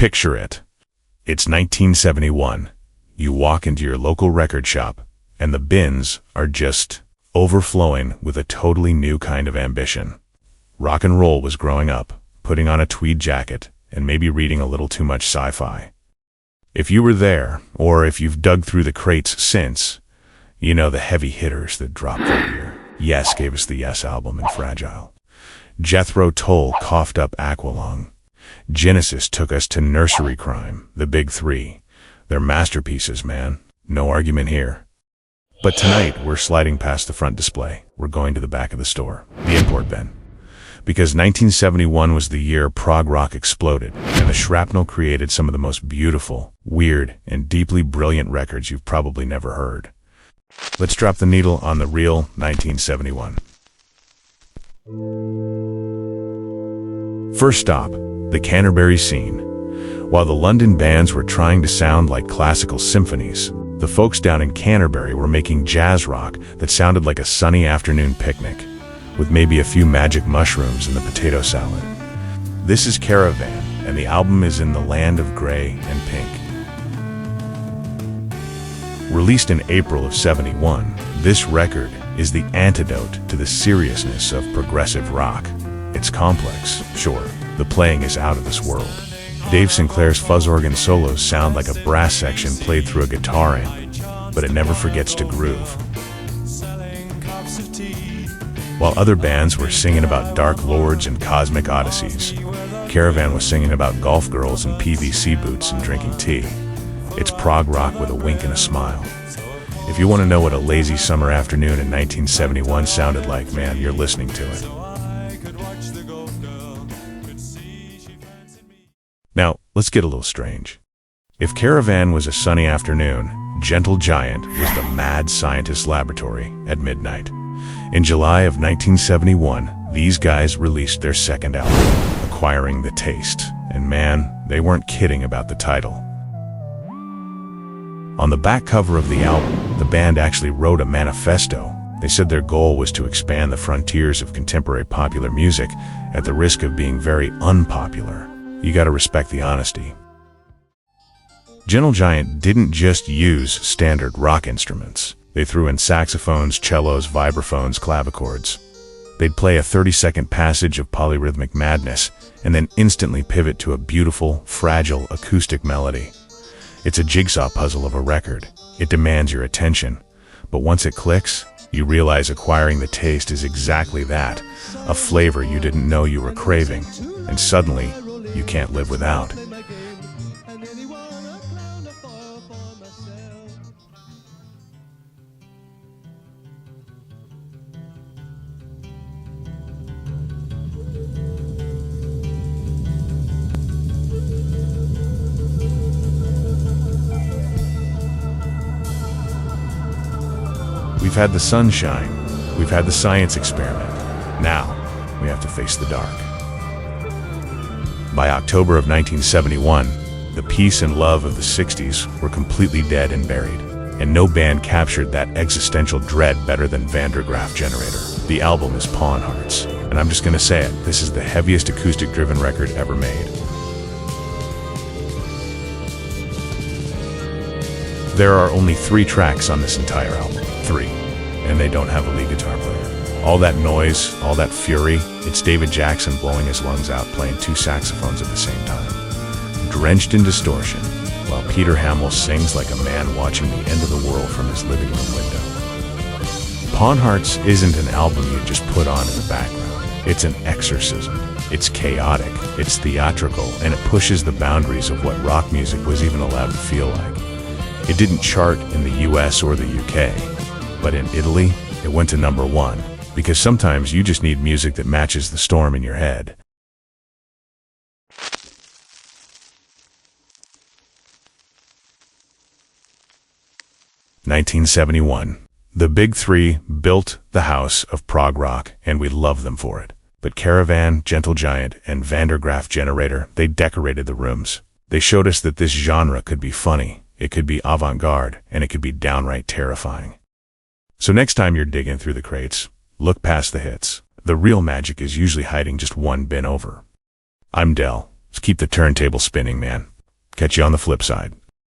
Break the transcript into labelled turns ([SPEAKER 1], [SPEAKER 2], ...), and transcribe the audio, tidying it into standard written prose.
[SPEAKER 1] Picture it. It's 1971. You walk into your local record shop, and the bins are just overflowing with a totally new kind of ambition. Rock and roll was growing up, putting on a tweed jacket, and maybe reading a little too much sci-fi. If you were there, or if you've dug through the crates since, you know the heavy hitters that dropped that year. Yes gave us the Yes album and Fragile. Jethro Tull coughed up Aqualung. Genesis took us to Nursery Crime, the big three. They're masterpieces, man. No argument here. But tonight, we're sliding past the front display. We're going to the back of the store, the import bin. Because 1971 was the year prog rock exploded, and the shrapnel created some of the most beautiful, weird, and deeply brilliant records you've probably never heard. Let's drop the needle on the real 1971. First stop, the Canterbury scene. While the London bands were trying to sound like classical symphonies, the folks down in Canterbury were making jazz rock that sounded like a sunny afternoon picnic, with maybe a few magic mushrooms in the potato salad. This is Caravan, and the album is in the land of gray and pink. Released in April of '71, this record is the antidote to the seriousness of progressive rock. It's complex, sure. The playing is out of this world. Dave Sinclair's fuzz organ solos sound like a brass section played through a guitar amp, but it never forgets to groove. While other bands were singing about dark lords and cosmic odysseys, Caravan was singing about golf girls and PVC boots and drinking tea. It's prog rock with a wink and a smile. If you want to know what a lazy summer afternoon in 1971 sounded like, man, you're listening to it. Now, let's get a little strange. If Caravan was a sunny afternoon, Gentle Giant was the mad scientist laboratory at midnight. In July of 1971, these guys released their second album, Acquiring the Taste, and man, they weren't kidding about the title. On the back cover of the album, the band actually wrote a manifesto. They said their goal was to expand the frontiers of contemporary popular music at the risk of being very unpopular. You gotta respect the honesty. Gentle Giant didn't just use standard rock instruments. They threw in saxophones, cellos, vibraphones, clavichords. They'd play a 30-second passage of polyrhythmic madness and then instantly pivot to a beautiful, fragile acoustic melody. It's a jigsaw puzzle of a record. It demands your attention. But once it clicks, you realize Acquiring the Taste is exactly that, a flavor you didn't know you were craving, and suddenly, you can't live without. We've had the sunshine, we've had the science experiment. Now, we have to face the dark. By October of 1971, the peace and love of the 60s were completely dead and buried, and no band captured that existential dread better than Graaf Generator. The album is Pawn Hearts, and I'm just gonna say it, this is the heaviest acoustic-driven record ever made. There are only 3 tracks on this entire album. 3. And they don't have a lead guitar player. All that noise, all that fury, it's David Jackson blowing his lungs out playing 2 saxophones at the same time. Drenched in distortion, while Peter Hamill sings like a man watching the end of the world from his living room window. Pawn Hearts isn't an album you just put on in the background. It's an exorcism. It's chaotic, it's theatrical, and it pushes the boundaries of what rock music was even allowed to feel like. It didn't chart in the US or the UK, but in Italy, it went to #1, because sometimes you just need music that matches the storm in your head. "1971. The Big Three built the house of prog rock, and we love them for it. But Caravan, Gentle Giant, and Graaf Generator, they decorated the rooms. They showed us that this genre could be funny, it could be avant-garde, and it could be downright terrifying. So next time you're digging through the crates, look past the hits. The real magic is usually hiding just one bin over. I'm Dell. Let's keep the turntable spinning, man. Catch you on the flip side.